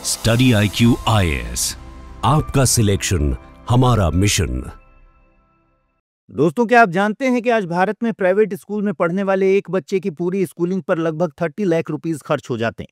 Study IQ IAS, आपका selection हमारा mission. दोस्तों, क्या आप जानते हैं कि आज भारत में प्राइवेट स्कूल में पढ़ने वाले एक बच्चे की पूरी स्कूलिंग पर लगभग 30 लाख रुपीस खर्च हो जाते हैं।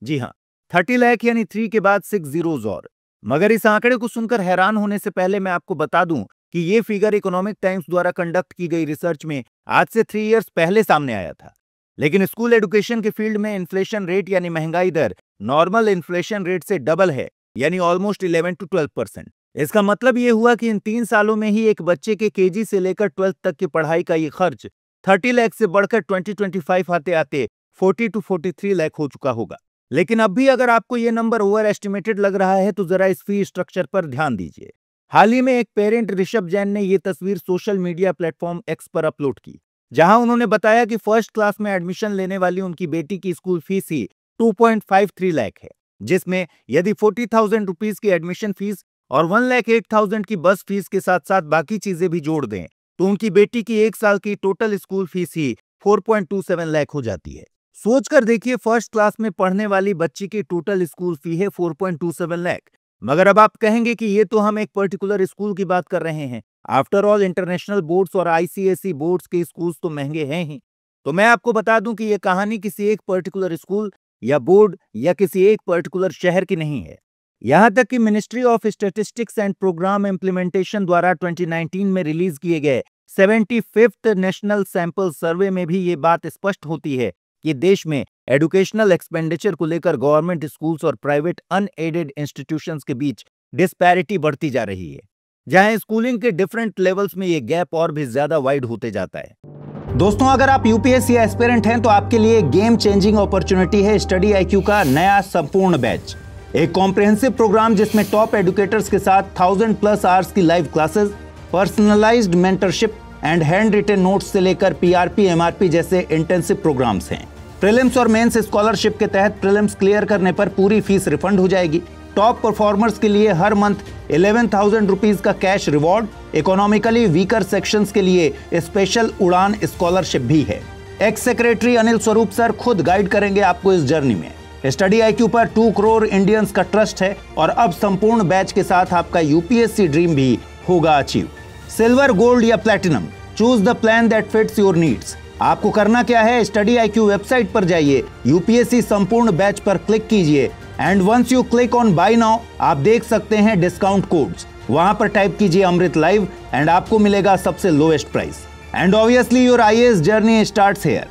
जी हाँ, 30 लाख यानी 3 के बाद 6 जीरोस और। मगर इस आंकड़े को सुनकर हैरान होने से पहले मैं आपको बता दूं कि ये फिगर इकोनॉमिक टाइम्स द्वारा कंडक्ट की गई रिसर्च में आज से 3 इयर्स पहले सामने आया था। लेकिन स्कूल एजुकेशन के फील्ड में इन्फ्लेशन रेट यानी महंगाई दर नॉर्मल इन्फ्लेशन रेट से डबल है, यानी ऑलमोस्ट 11 to 12%। इसका मतलब ये हुआ कि इन 3 सालों में ही एक बच्चे के केजी से लेकर 12th तक की पढ़ाई का ये खर्च 30 लाख से बढ़कर 2025 आते आते 40 to 43 लाख हो चुका होगा। लेकिन अब भी अगर आपको ये नंबर ओवर एस्टिमेटेड लग रहा है तो जरा इस फी स्ट्रक्चर पर ध्यान दीजिए। हाल ही में एक पेरेंट ऋषभ जैन ने ये तस्वीर सोशल मीडिया प्लेटफॉर्म एक्स पर अपलोड की, जहां उन्होंने बताया कि फर्स्ट क्लास में एडमिशन लेने वाली उनकी बेटी की स्कूल फीस ही 2.53 लाख है, जिसमें यदि 40,000 रुपीज की एडमिशन फीस और 1,08,000 की बस फीस के साथ साथ बाकी चीजें भी जोड़ दें तो उनकी बेटी की 1 साल की टोटल स्कूल फीस ही 4.27 लाख हो जाती है। सोचकर देखिए, फर्स्ट क्लास में पढ़ने वाली बच्ची की टोटल स्कूल फी है 4.27 लाख। मगर अब आप कहेंगे कि ये तो हम एक पर्टिकुलर स्कूल की बात कर रहे हैं। आफ्टर ऑल इंटरनेशनल बोर्ड्स और ICSE बोर्ड्स के स्कूल्स तो महंगे हैं ही। तो मैं आपको बता दूं कि ये कहानी किसी एक पर्टिकुलर स्कूल या बोर्ड या किसी एक पर्टिकुलर शहर की नहीं है। यहां तक कि ministry of statistics and programme implementation द्वारा 2019 में रिलीज किए गए 75th नेशनल सैंपल सर्वे में भी ये बात स्पष्ट होती है कि देश में एजुकेशनल एक्सपेंडिचर को लेकर गवर्नमेंट स्कूल्स और प्राइवेट अनएडेड इंस्टीट्यूशंस के बीच डिस्पैरिटी बढ़ती जा रही है, जहां स्कूलिंग के डिफरेंट लेवल्स में ये गैप और भी ज्यादा वाइड होते जाता है। दोस्तों, अगर आप यूपीएससी एस्पिरेंट हैं तो आपके लिए गेम चेंजिंग अपॉर्चुनिटी है स्टडी IQ का नया संपूर्ण बैच। एक कॉम्प्रिहेंसिव प्रोग्राम जिसमें टॉप एडुकेटर्स के साथ 1000+ आवर्स की live classes, personalised mentorship and handwritten notes से लेकर PRP MRP जैसे इंटेंसिव प्रोग्राम्स हैं। प्रीलिम्स और मेंस स्कॉलरशिप के तहत प्रीलिम्स क्लियर करने पर पूरी फीस रिफंड हो जाएगी। टॉप परफॉर्मर्स के लिए हर मंथ 11,000 रुपीज का cash reward, economically weaker sections के लिए स्पेशल उड़ान स्कॉलरशिप भी है। X secretary Anil Swarup sir खुद गाइड करेंगे आपको इस जर्नी में। स्टडी IQ पर 2 करोड़ इंडियंस का ट्रस्ट है और अब संपूर्ण बैच के साथ आपका यूपीएससी ड्रीम भी होगा अचीव। सिल्वर, गोल्ड या platinum, choose the plan that fits your needs. आपको करना क्या है, स्टडी IQ वेबसाइट पर जाइए, यूपीएससी संपूर्ण बैच पर क्लिक कीजिए and once you click on buy now आप देख सकते हैं डिस्काउंट कोड्स। वहां पर टाइप कीजिए अमृत लाइव एंड आपको मिलेगा सबसे lowest price and obviously your IAS journey starts here.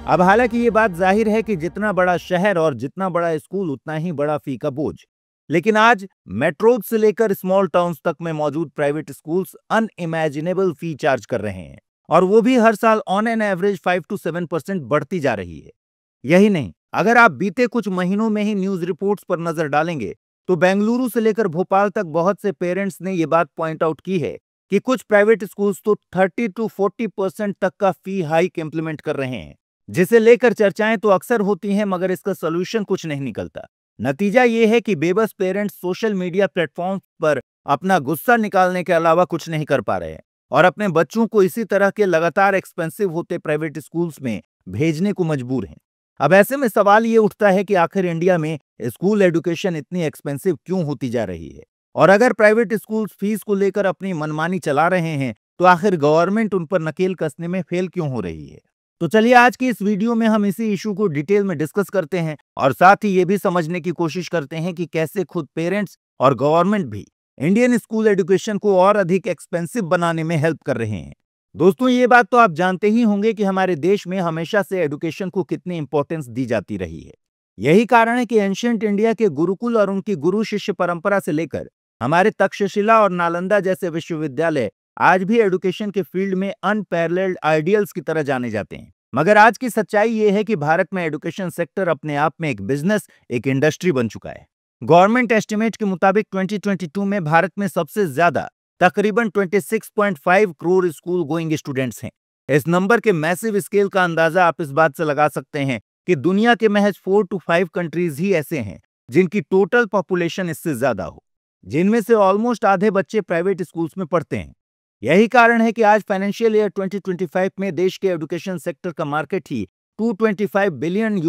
अब हालांकि ये बात जाहिर है कि जितना बड़ा शहर और जितना बड़ा स्कूल उतना ही बड़ा फी का बोझ, लेकिन आज मेट्रोज से लेकर स्मॉल टाउन्स तक में मौजूद private schools unimaginable fee charge कर रहे हैं, और वो भी हर साल ऑन एन एवरेज 5 to 7% बढ़ती जा रही है। यही नहीं, अगर आप बीते कुछ महीनों में ही न्यूज रिपोर्ट्स पर नजर डालेंगे तो बेंगलुरु से लेकर भोपाल तक बहुत से पेरेंट्स ने ये बात पॉइंट आउट की है कि कुछ प्राइवेट स्कूल्स तो 30 to 40% तक का फी हाइक इंप्लीमेंट कर रहे हैं, जिसे लेकर चर्चाएं तो अक्सर होती हैं, मगर इसका सोल्यूशन कुछ नहीं निकलता। नतीजा ये है कि बेबस पेरेंट्स सोशल मीडिया प्लेटफॉर्म पर अपना गुस्सा निकालने के अलावा कुछ नहीं कर पा रहे हैं और अपने बच्चों को इसी तरह के लगातार एक्सपेंसिव होते प्राइवेट स्कूल्स में भेजने को मजबूर हैं। अब ऐसे में सवाल ये उठता है कि आखिर इंडिया में स्कूल एजुकेशन इतनी एक्सपेंसिव क्यों होती जा रही है, और अगर प्राइवेट स्कूल्स फीस को लेकर अपनी मनमानी चला रहे हैं तो आखिर गवर्नमेंट उन पर नकेल कसने में फेल क्यों हो रही है। तो चलिए आज की इस वीडियो में हम इसी इशू को डिटेल में डिस्कस करते हैं और साथ ही ये भी समझने की कोशिश करते हैं कि कैसे खुद पेरेंट्स और गवर्नमेंट भी इंडियन स्कूल एजुकेशन को और अधिक एक्सपेंसिव बनाने में हेल्प कर रहे हैं। दोस्तों, ये बात तो आप जानते ही होंगे कि हमारे देश में हमेशा से एजुकेशन को कितनी इंपॉर्टेंस दी जाती रही है। यही कारण है कि एंशिएंट इंडिया के गुरुकुल और उनकी गुरु शिष्य परंपरा से लेकर हमारे तक्षशिला और नालंदा जैसे विश्वविद्यालय आज भी एजुकेशन के फील्ड में अनपैरेलल्ड आइडियल्स की तरह जाने जाते हैं। मगर आज की सच्चाई ये है कि भारत में एजुकेशन सेक्टर अपने आप में एक बिजनेस, एक इंडस्ट्री बन चुका है। गवर्नमेंट एस्टिमेट के मुताबिक 2022 में भारत में सबसे ज्यादा तकरीबन 26.5 करोड़ स्कूल गोइंग स्टूडेंट्स हैं। इस नंबर के मैसिव स्केल का अंदाजा आप इस बात से लगा सकते हैं कि दुनिया के महज 4 to 5 कंट्रीज ही ऐसे हैं जिनकी टोटल पॉपुलेशन इससे ज्यादा हो, जिनमें से ऑलमोस्ट आधे बच्चे प्राइवेट स्कूल्स में पढ़ते हैं। यही कारण है कि आज फाइनेंशियल ईयर 2025 में देश के एजुकेशन सेक्टर का मार्केट ही $225 बिलियन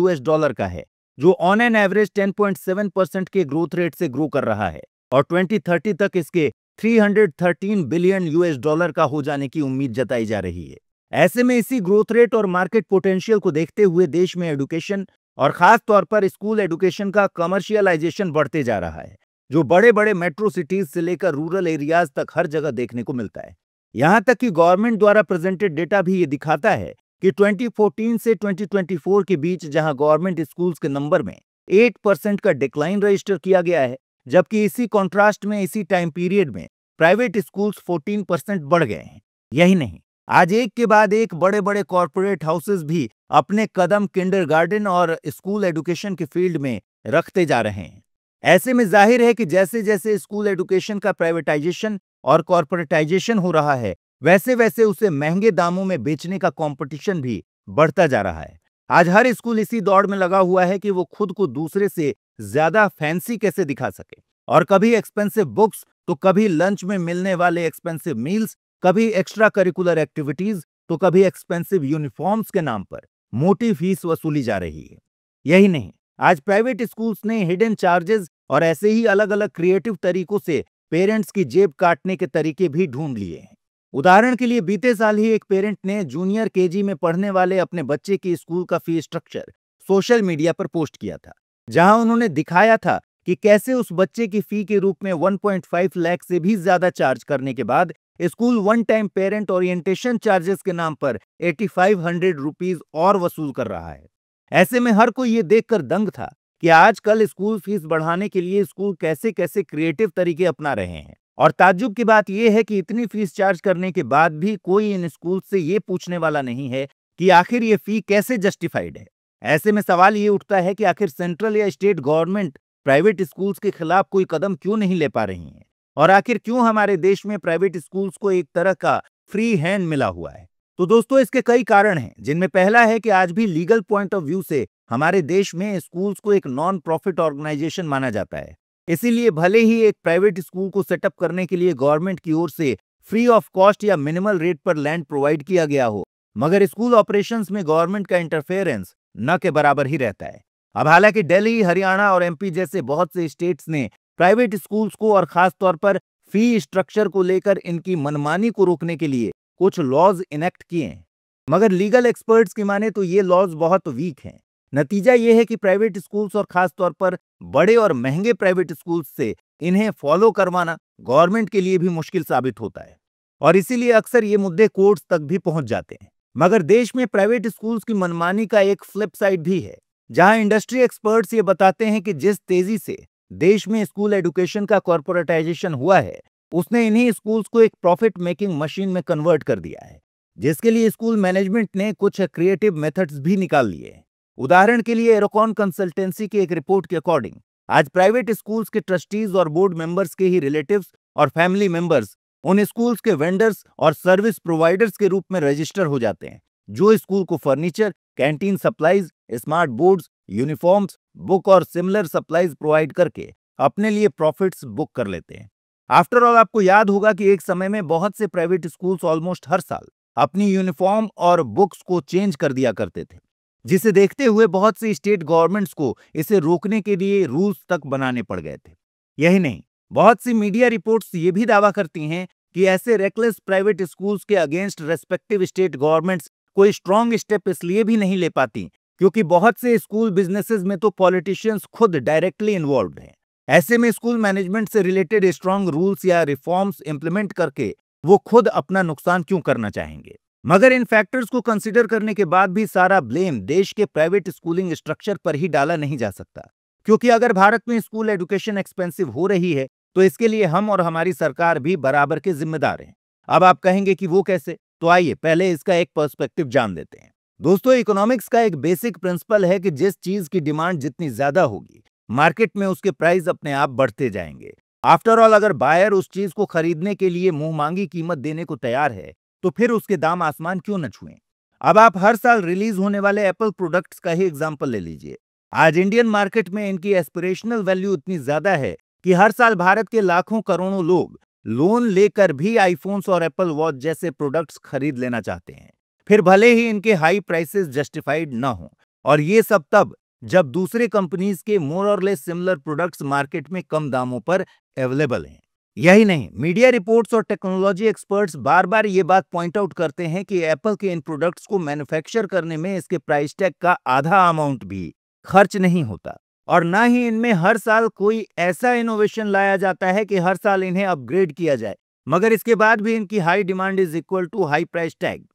का है, जो ऑन एन एवरेज 10.7% के ग्रोथ रेट से ग्रो कर रहा है और 2030 तक इसके 313 बिलियन यूएस डॉलर का हो जाने की उम्मीद जताई जा रही है। ऐसे में इसी ग्रोथ रेट और मार्केट पोटेंशियल को देखते हुए देश में एडुकेशन और खास तौर पर स्कूल एडुकेशन का कमर्शियलाइजेशन बढ़ते जा रहा है, जो बड़े बड़े मेट्रो सिटीज से लेकर रूरल एरियाज तक हर जगह देखने को मिलता है। यहां तक कि गवर्नमेंट द्वारा प्रेजेंटेड डेटा भी ये दिखाता है कि 2014 से 2024 के बीच जहां गवर्नमेंट स्कूल्स के नंबर में 8% का डिक्लाइन रजिस्टर किया गया है, जबकि इसी कॉन्ट्रास्ट में इसी टाइम पीरियड में प्राइवेट स्कूल्स 14% बढ़ गए हैं। यही नहीं, आज एक के बाद एक बड़े बड़े कॉर्पोरेट हाउसेस भी अपने कदम किंडरगार्टन और स्कूल एडुकेशन के फील्ड में रखते जा रहे हैं। ऐसे में जाहिर है कि जैसे जैसे स्कूल एडुकेशन का प्राइवेटाइजेशन और कॉर्पोरेटाइजेशन हो रहा है, वैसे वैसे उसे महंगे दामों में बेचने का कंपटीशन भी बढ़ता जा रहा है। आज हर स्कूल इसी दौड़ में लगा हुआ है कि वो खुद को दूसरे से ज्यादा फैंसी कैसे दिखा सके, और कभी एक्सपेंसिव बुक्स तो कभी लंच में मिलने वाले एक्सपेंसिव मील्स, कभी एक्स्ट्रा करिकुलर एक्टिविटीज तो कभी एक्सपेंसिव यूनिफॉर्म्स के नाम पर मोटी फीस वसूली जा रही है। यही नहीं, आज प्राइवेट स्कूल्स ने हिडन चार्जेस और ऐसे ही अलग अलग क्रिएटिव तरीकों से पेरेंट्स की जेब काटने के तरीके भी ढूंढ लिए हैं। उदाहरण के लिए बीते साल ही एक पेरेंट ने जूनियर केजी में पढ़ने वाले अपने बच्चे की स्कूल का फी स्ट्रक्चर सोशल मीडिया पर पोस्ट किया था, जहां उन्होंने दिखाया था कि कैसे उस बच्चे की फी के रूप में 1.5 लाख से भी ज्यादा चार्ज करने के बाद school one time parent orientation charges के नाम पर 8500 रुपीज और वसूल कर रहा है। ऐसे में हर कोई ये देखकर दंग था कि आजकल स्कूल फीस बढ़ाने के लिए स्कूल कैसे कैसे क्रिएटिव तरीके अपना रहे हैं। और ताज्जुब की बात यह है कि इतनी फीस चार्ज करने के बाद भी कोई इन स्कूल से ये पूछने वाला नहीं है कि आखिर ये फी कैसे जस्टिफाइड है। ऐसे में सवाल ये उठता है कि आखिर सेंट्रल या स्टेट गवर्नमेंट प्राइवेट स्कूल्स के खिलाफ कोई कदम क्यों नहीं ले पा रही है, और आखिर क्यों हमारे देश में प्राइवेट स्कूल्स को एक तरह का फ्री हैंड मिला हुआ है। तो दोस्तों, इसके कई कारण हैं, जिनमें पहला है कि आज भी लीगल पॉइंट ऑफ व्यू से हमारे देश में स्कूल्स को एक नॉन प्रॉफिट ऑर्गेनाइजेशन माना जाता है। इसीलिए भले ही एक प्राइवेट स्कूल को सेटअप करने के लिए गवर्नमेंट की ओर से फ्री ऑफ कॉस्ट या मिनिमल रेट पर लैंड प्रोवाइड किया गया हो, मगर स्कूल ऑपरेशंस में गवर्नमेंट का इंटरफेरेंस न के बराबर ही रहता है। अब हालांकि दिल्ली, हरियाणा और एमपी जैसे बहुत से स्टेट्स ने प्राइवेट स्कूल्स को और खास तौर पर फी स्ट्रक्चर को लेकर इनकी मनमानी को रोकने के लिए कुछ लॉज इनेक्ट किए हैं, मगर लीगल एक्सपर्ट्स की माने तो ये लॉज बहुत वीक हैं। नतीजा ये है कि प्राइवेट स्कूल्स और खास तौर पर बड़े और महंगे प्राइवेट स्कूल्स से इन्हें फॉलो करवाना गवर्नमेंट के लिए भी मुश्किल साबित होता है, और इसीलिए अक्सर ये मुद्दे कोर्ट्स तक भी पहुंच जाते हैं। मगर देश में प्राइवेट स्कूल्स की मनमानी का एक फ्लिप साइड भी है, जहां इंडस्ट्री एक्सपर्ट्स ये बताते हैं कि जिस तेजी से देश में स्कूल एडुकेशन का कॉर्पोरेटाइजेशन हुआ है, उसने इन्हीं स्कूल्स को एक प्रॉफिट मेकिंग मशीन में कन्वर्ट कर दिया है, जिसके लिए स्कूल मैनेजमेंट ने कुछ क्रिएटिव मेथड्स भी निकाल लिए हैं। उदाहरण के लिए एरोकॉन कंसल्टेंसी की एक रिपोर्ट के अकॉर्डिंग आज प्राइवेट स्कूल्स के ट्रस्टीज और बोर्ड मेंबर्स के ही रिलेटिव्स और फैमिली मेंबर्स उन स्कूल्स के वेंडर्स और सर्विस प्रोवाइडर्स के रूप में रजिस्टर हो जाते हैं, जो स्कूल को furniture, canteen supplies, smart boards, uniforms, book और सिमिलर सप्लाईज प्रोवाइड करके अपने लिए प्रॉफिट्स बुक कर लेते हैं। आफ्टर ऑल, आपको याद होगा कि एक समय में बहुत से प्राइवेट स्कूल्स ऑलमोस्ट हर साल अपनी यूनिफॉर्म और बुक्स को चेंज कर दिया करते थे, जिसे देखते हुए बहुत सी स्टेट गवर्नमेंट्स को इसे रोकने के लिए रूल्स तक बनाने पड़ गए थे। यही नहीं, बहुत सी मीडिया रिपोर्ट्स ये भी दावा करती हैं कि ऐसे रेकलेस प्राइवेट स्कूल्स के अगेंस्ट रेस्पेक्टिव स्टेट गवर्नमेंट्स कोई स्ट्रॉन्ग स्टेप इसलिए भी नहीं ले पाती क्योंकि बहुत से स्कूल बिजनेसेस में तो पॉलिटिशियंस खुद डायरेक्टली इन्वॉल्व हैं। ऐसे में स्कूल मैनेजमेंट से रिलेटेड स्ट्रॉन्ग रूल्स या रिफॉर्म्स इंप्लीमेंट करके वो खुद अपना नुकसान क्यों करना चाहेंगे। मगर इन फैक्टर्स को कंसीडर करने के बाद भी सारा ब्लेम देश के प्राइवेट स्कूलिंग स्ट्रक्चर पर ही डाला नहीं जा सकता, क्योंकि अगर भारत में स्कूल एजुकेशन एक्सपेंसिव हो रही है तो इसके लिए हम और हमारी सरकार भी बराबर के जिम्मेदार हैं। अब आप कहेंगे कि वो कैसे, तो आइए पहले इसका एक पर्सपेक्टिव जान लेते हैं। दोस्तों, इकोनॉमिक्स का एक बेसिक प्रिंसिपल है कि जिस चीज की डिमांड जितनी ज्यादा होगी, मार्केट में उसके प्राइस अपने आप बढ़ते जाएंगे। आफ्टर ऑल, अगर बायर उस चीज को खरीदने के लिए मुंह मांगी कीमत देने को तैयार है तो फिर उसके दाम आसमान क्यों न छुएं। अब आप हर साल रिलीज होने वाले एप्पल प्रोडक्ट्स का ही एग्जांपल ले लीजिए। आज इंडियन मार्केट में इनकी एस्पिरेशनल वैल्यू इतनी ज्यादा है कि हर साल भारत के लाखों करोड़ों लोग लोन लेकर भी आईफोन्स और एप्पल वॉच जैसे प्रोडक्ट्स खरीद लेना चाहते हैं, फिर भले ही इनके हाई प्राइसेस जस्टिफाइड न हो। और ये सब तब जब दूसरे कंपनीज के मोर और लेस सिमिलर प्रोडक्ट्स मार्केट में कम दामों पर अवेलेबल हैं। यही नहीं, मीडिया रिपोर्ट्स और टेक्नोलॉजी एक्सपर्ट्स बार बार ये बात पॉइंट आउट करते हैं कि एप्पल के इन प्रोडक्ट्स को मैन्युफैक्चर करने में इसके प्राइस टैग का आधा अमाउंट भी खर्च नहीं होता, और ना ही इनमें हर साल कोई ऐसा इनोवेशन लाया जाता है कि हर साल इन्हें अपग्रेड किया जाए, मगर इसके बाद भी इनकी high demand is equal to high price tag.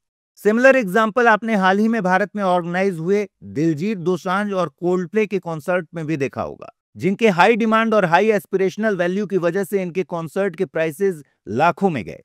Similar example आपने हाल ही में भारत में ऑर्गेनाइज हुए दिलजीत दोसांझ और कोल्डप्ले के कॉन्सर्ट में भी देखा होगा, जिनके हाई डिमांड और हाई एस्पिरेशनल वैल्यू की वजह से इनके कॉन्सर्ट के प्राइसेस लाखों में गए,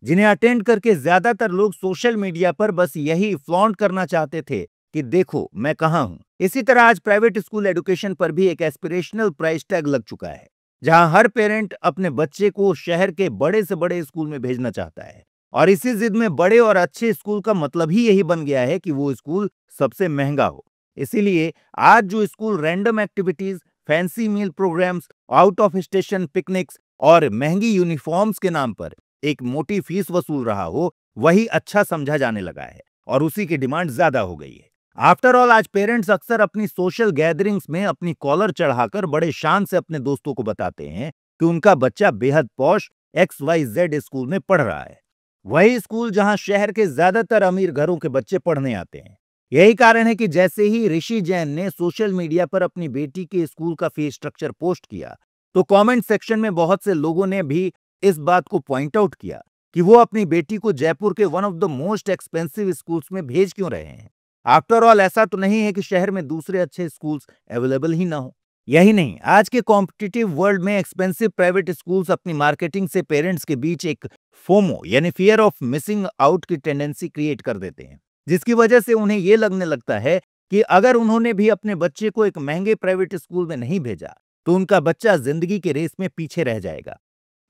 जिन्हें अटेंड करके ज्यादातर लोग सोशल मीडिया पर बस यही फ्लॉन्ट करना चाहते थे कि देखो मैं कहां हूं। इसी तरह आज प्राइवेट स्कूल एजुकेशन पर भी एक एस्पिरेशनल प्राइस टैग लग चुका है, जहां हर पेरेंट अपने बच्चे को शहर के बड़े से बड़े स्कूल में भेजना चाहता है, और इसी जिद में बड़े और अच्छे स्कूल का मतलब ही यही बन गया है कि वो स्कूल सबसे महंगा हो। इसीलिए आज जो school random activities, fancy meal programs, out of station picnics और महंगी यूनिफॉर्म्स के नाम पर एक मोटी फीस वसूल रहा हो, वही अच्छा समझा जाने लगा है और उसी की डिमांड ज्यादा हो गई है। आफ्टर ऑल आज पेरेंट्स अक्सर अपनी सोशल गैदरिंग्स में अपनी कॉलर चढ़ाकर बड़े शान से अपने दोस्तों को बताते हैं कि उनका बच्चा बेहद पॉश XYZ स्कूल में पढ़ रहा है, वही स्कूल जहां शहर के ज्यादातर अमीर घरों के बच्चे पढ़ने आते हैं। यही कारण है कि जैसे ही ऋषि जैन ने सोशल मीडिया पर अपनी बेटी के स्कूल का फीस स्ट्रक्चर पोस्ट किया, तो कमेंट सेक्शन में बहुत से लोगों ने भी इस बात को पॉइंट आउट किया कि वो अपनी बेटी को जयपुर के one of the most expensive schools में भेज क्यों रहे हैं। आफ्टर ऑल ऐसा तो नहीं है कि शहर में दूसरे अच्छे स्कूल्स अवेलेबल ही ना हो। यही नहीं, आज के कॉम्पिटिटिव वर्ल्ड में एक्सपेंसिव प्राइवेट स्कूल्स अपनी मार्केटिंग से पेरेंट्स के बीच एक फोमो यानी फियर ऑफ मिसिंग आउट की टेंडेंसी क्रिएट कर देते हैं, जिसकी वजह से उन्हें यह लगने लगता है कि अगर उन्होंने भी अपने बच्चे को एक महंगे प्राइवेट स्कूल में नहीं भेजा तो उनका बच्चा जिंदगी के रेस में पीछे रह जाएगा।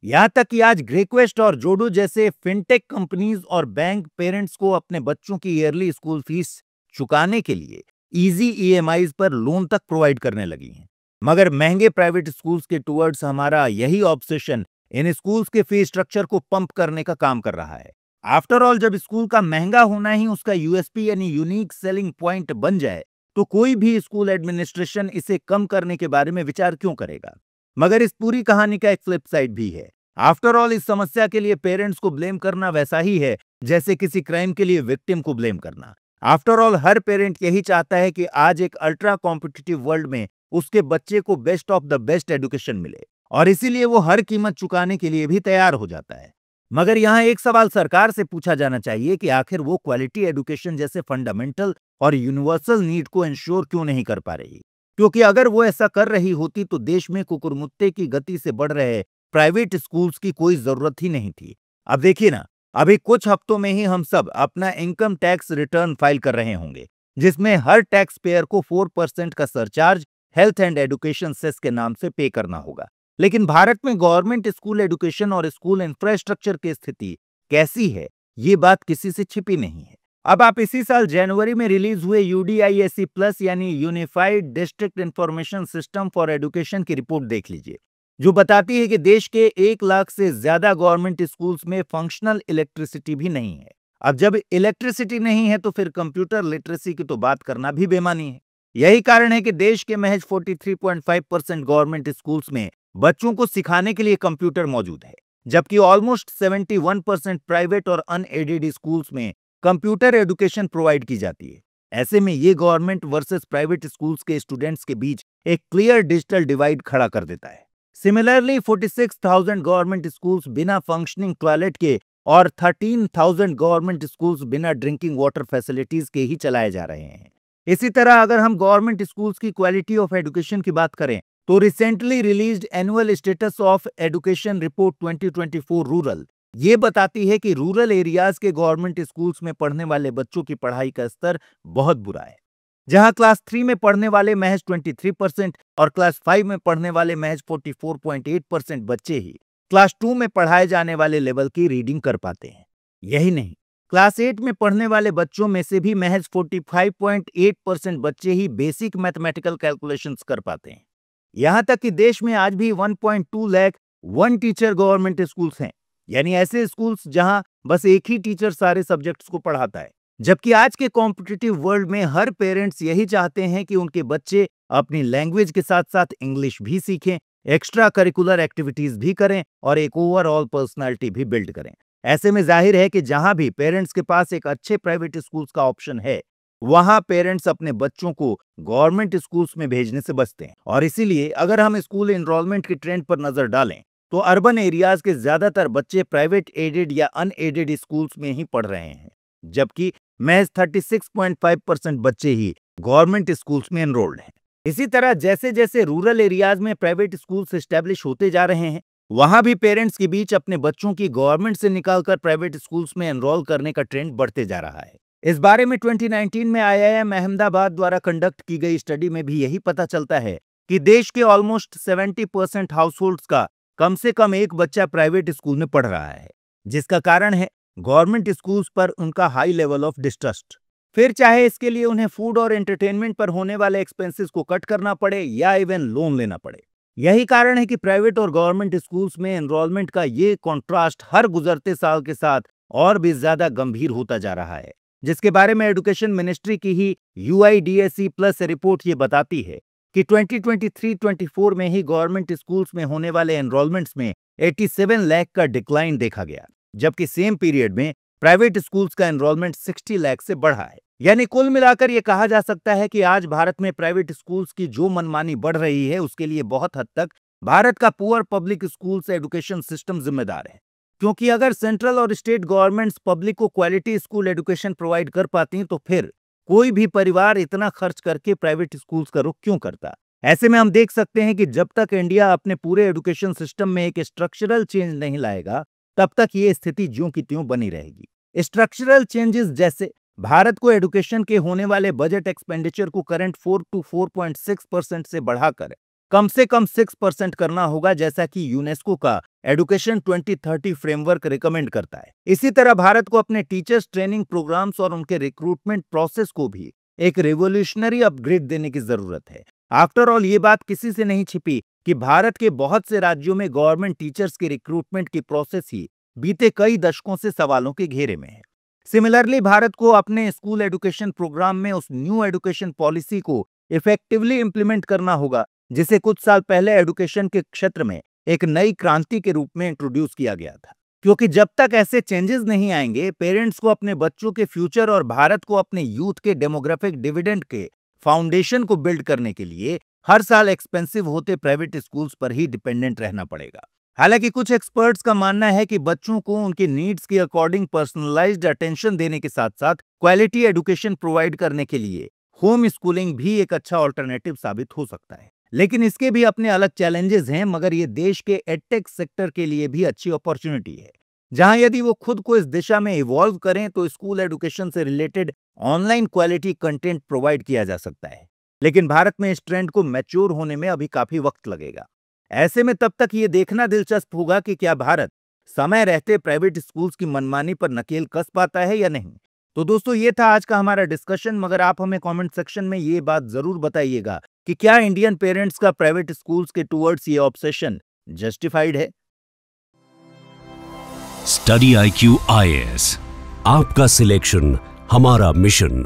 यहां तक कि आज ग्रेक्वेस्ट और जोडो जैसे फिनटेक कंपनीज और बैंक पेरेंट्स को अपने बच्चों की ईयरली स्कूल फीस चुकाने के लिए इजी EMIs पर लोन तक प्रोवाइड करने लगी हैं। मगर महंगे प्राइवेट स्कूल्स के टुवर्ड्स हमारा यही ऑब्सेशन इन स्कूल्स के फीस स्ट्रक्चर को पंप करने का काम कर रहा है। आफ्टर ऑल जब स्कूल का महंगा होना ही उसका USP यानी यूनिक सेलिंग पॉइंट बन जाए, तो कोई भी स्कूल एडमिनिस्ट्रेशन इसे कम करने के बारे में विचार क्यों करेगा। मगर इस पूरी कहानी का एक फ्लिप साइड भी है। आफ्टर ऑल इस समस्या के लिए पेरेंट्स को ब्लेम करना वैसा ही है जैसे किसी क्राइम के लिए विक्टिम को ब्लेम करना। आफ्टर ऑल हर पेरेंट यही चाहता है कि आज एक अल्ट्रा कॉम्पिटिटिव वर्ल्ड में उसके बच्चे को best of the best education मिले, और इसीलिए वो हर कीमत चुकाने के लिए भी तैयार हो जाता है। मगर यहाँ एक सवाल सरकार से पूछा जाना चाहिए कि आखिर वो क्वालिटी एजुकेशन जैसे फंडामेंटल और यूनिवर्सल नीड को इंश्योर क्यों नहीं कर पा रही, क्योंकि अगर वो ऐसा कर रही होती तो देश में कुकुरमुत्ते की गति से बढ़ रहे प्राइवेट स्कूल्स की कोई जरूरत ही नहीं थी। अब देखिए ना, अभी कुछ हफ्तों में ही हम सब अपना इनकम टैक्स रिटर्न फाइल कर रहे होंगे, जिसमें हर टैक्स पेयर को 4% का surcharge health and education cess के नाम से पे करना होगा। लेकिन भारत में गवर्नमेंट स्कूल एजुकेशन और स्कूल इंफ्रास्ट्रक्चर की स्थिति कैसी है, ये बात किसी से छिपी नहीं है। अब आप इसी साल जनवरी में रिलीज हुए UDISE प्लस यानी unified district information system for education की रिपोर्ट देख लीजिए, जो बताती है कि देश के 1 लाख से ज्यादा गवर्नमेंट स्कूल्स में फंक्शनल इलेक्ट्रिसिटी भी नहीं है। अब जब इलेक्ट्रिसिटी नहीं है तो फिर कंप्यूटर लिटरेसी की तो बात करना भी बेमानी है। यही कारण है कि देश के महज 43.5% गवर्नमेंट स्कूल्स में बच्चों को सिखाने के लिए कंप्यूटर मौजूद है, जबकि ऑलमोस्ट 71% प्राइवेट और अनएडेड स्कूल्स में कंप्यूटर एजुकेशन प्रोवाइड की जाती है। ऐसे में ये गवर्नमेंट वर्सेस प्राइवेट स्कूल्स के स्टूडेंट्स के बीच एक क्लियर डिजिटल डिवाइड खड़ा कर देता है। सिमिलरली 46,000 गवर्नमेंट स्कूल्स बिना फंक्शनिंग टॉयलेट के और 13,000 गवर्नमेंट स्कूल्स बिना ड्रिंकिंग वाटर फैसिलिटीज के ही चलाए जा रहे हैं। इसी तरह अगर हम गवर्नमेंट स्कूल्स की क्वालिटी ऑफ एजुकेशन की बात करें तो recently released annual status of education report 2024 rural ये बताती है कि रूरल एरियाज के गवर्नमेंट स्कूल्स में पढ़ने वाले बच्चों की पढ़ाई का स्तर बहुत बुरा है, जहां क्लास 3 में पढ़ने वाले महज 23% और क्लास 5 में पढ़ने वाले महज 44.8% बच्चे ही क्लास 2 में पढ़ाए जाने वाले लेवल की रीडिंग कर पाते हैं। यही नहीं, क्लास 8 में पढ़ने वाले बच्चों में से भी महज 45.8% बच्चे ही बेसिक मैथमेटिकल कैलकुलेशंस कर पाते हैं। यहां तक कि देश में आज भी 1.2 lakh one teacher government schools हैं, यानी ऐसे स्कूल्स जहां बस एक ही टीचर सारे सब्जेक्ट्स को पढ़ाता है। जबकि आज के कॉम्पिटिटिव वर्ल्ड में हर पेरेंट्स यही चाहते हैं कि उनके बच्चे अपनी लैंग्वेज के साथ साथ इंग्लिश भी सीखें, एक्स्ट्रा करिकुलर एक्टिविटीज भी करें और एक ओवरऑल पर्सनालिटी भी बिल्ड करें। ऐसे में जाहिर है कि जहां भी पेरेंट्स के पास एक अच्छे प्राइवेट स्कूल्स का ऑप्शन है, वहां पेरेंट्स अपने बच्चों को गवर्नमेंट स्कूल्स में भेजने से बचते हैं। और इसीलिए अगर हम स्कूल एनरोलमेंट के ट्रेंड पर नजर डालें तो अर्बन एरियाज के ज्यादातर बच्चे प्राइवेट एडेड या अनएडेड स्कूल्स में ही पढ़ रहे हैं, जबकि महज 36.5% बच्चे ही गवर्नमेंट स्कूल्स में एनरोल्ड हैं। इसी तरह जैसे जैसे रूरल एरियाज में प्राइवेट स्कूल्स एस्टेब्लिश होते जा रहे हैं, वहां भी पेरेंट्स के बीच अपने बच्चों की गवर्नमेंट से निकालकर प्राइवेट स्कूल्स में एनरोल करने का ट्रेंड बढ़ते जा रहा है। इस बारे में 2019 में IIM अहमदाबाद द्वारा कंडक्ट की गई स्टडी में भी यही पता चलता है कि देश के ऑलमोस्ट 70% हाउसहोल्ड्स का कम से कम एक बच्चा प्राइवेट स्कूल में पढ़ रहा है, जिसका कारण है गवर्नमेंट स्कूल्स पर उनका हाई लेवल ऑफ डिस्ट्रस्ट। फिर चाहे इसके लिए उन्हें फूड और एंटरटेनमेंट पर होने वाले एक्सपेंसेस को कट करना पड़े या इवन लोन लेना पड़े। यही कारण है कि प्राइवेट और गवर्नमेंट स्कूल्स में एनरोलमेंट का ये कॉन्ट्रास्ट हर गुजरते साल के साथ और भी ज्यादा गंभीर होता जा रहा है, जिसके बारे में एजुकेशन मिनिस्ट्री की ही UIDSE प्लस रिपोर्ट ये बताती है कि 2023-24 में ही गवर्नमेंट स्कूल्स में होने वाले एनरोलमेंट्स में 87 लाख का डिक्लाइन देखा गया, जबकि सेम पीरियड में प्राइवेट स्कूल्स का एनरोलमेंट 60 लाख से बढ़ा है। यानी कुल मिलाकर यह कहा जा सकता है कि आज भारत में प्राइवेट स्कूल्स की जो मनमानी बढ़ रही है, उसके लिए बहुत हद तक भारत का poor public schools education system जिम्मेदार है। क्योंकि अगर सेंट्रल और स्टेट गवर्नमेंट्स पब्लिक को क्वालिटी स्कूल एजुकेशन प्रोवाइड कर पाती तो फिर कोई भी परिवार इतना खर्च करके प्राइवेट स्कूल्स का रुख क्यों करता। ऐसे में हम देख सकते हैं कि जब तक इंडिया अपने पूरे एजुकेशन सिस्टम में एक स्ट्रक्चरल चेंज नहीं लाएगा, तब तक ये स्थिति ज्यों की त्यों बनी रहेगी। स्ट्रक्चरल चेंजेस जैसे भारत को एजुकेशन के होने वाले बजट एक्सपेंडिचर को करंट 4 to 4.6% से बढ़ाकर कम से कम 6% करना होगा, जैसा कि यूनेस्को का एजुकेशन 2030 फ्रेमवर्क रिकमेंड करता है। इसी तरह भारत को अपने टीचर्स ट्रेनिंग प्रोग्राम्स और उनके रिक्रूटमेंट प्रोसेस को भी एक रिवोल्यूशनरी अपग्रेड देने की जरूरत है। आफ्टर ऑल ये बात किसी से नहीं छिपी कि भारत के बहुत से राज्यों में गवर्नमेंट टीचर्स के रिक्रूटमेंट की प्रोसेस ही बीते कई दशकों से सवालों के घेरे में है। सिमिलरली भारत को अपने स्कूल एजुकेशन प्रोग्राम में उस न्यू एजुकेशन पॉलिसी को इफेक्टिवली इंप्लीमेंट करना होगा, जिसे कुछ साल पहले एजुकेशन के क्षेत्र में एक नई क्रांति के रूप में इंट्रोड्यूस किया गया था। क्योंकि जब तक ऐसे चेंजेस नहीं आएंगे, पेरेंट्स को अपने बच्चों के फ्यूचर और भारत को अपने यूथ के डेमोग्राफिक डिविडेंड के फाउंडेशन को बिल्ड करने के लिए हर साल एक्सपेंसिव होते प्राइवेट स्कूल्स पर ही डिपेंडेंट रहना पड़ेगा। हालांकि कुछ एक्सपर्ट्स का मानना है कि बच्चों को उनके नीड्स के अकॉर्डिंग पर्सनलाइज्ड अटेंशन देने के साथ साथ क्वालिटी एजुकेशन प्रोवाइड करने के लिए होम स्कूलिंग भी एक अच्छा ऑल्टरनेटिव साबित हो सकता है। लेकिन इसके भी अपने अलग चैलेंजेस हैं, मगर ये देश के एडटेक सेक्टर के लिए भी अच्छी अपॉर्चुनिटी है, जहां यदि वो खुद को इस दिशा में इवॉल्व करें तो स्कूल एजुकेशन से related online quality content provide किया जा सकता है। लेकिन भारत में इस ट्रेंड को मैच्योर होने में अभी काफी वक्त लगेगा। ऐसे में तब तक ये देखना दिलचस्प होगा कि क्या भारत समय रहते प्राइवेट स्कूल्स की मनमानी पर नकेल कस पाता है या नहीं। तो दोस्तों, ये था आज का हमारा डिस्कशन, मगर आप हमें कमेंट सेक्शन में ये बात जरूर बताइएगा कि क्या इंडियन पेरेंट्स का प्राइवेट स्कूल्स के टुवर्ड्स ये ऑब्सेशन जस्टिफाइड है। स्टडी IQ IAS, आपका सिलेक्शन हमारा मिशन।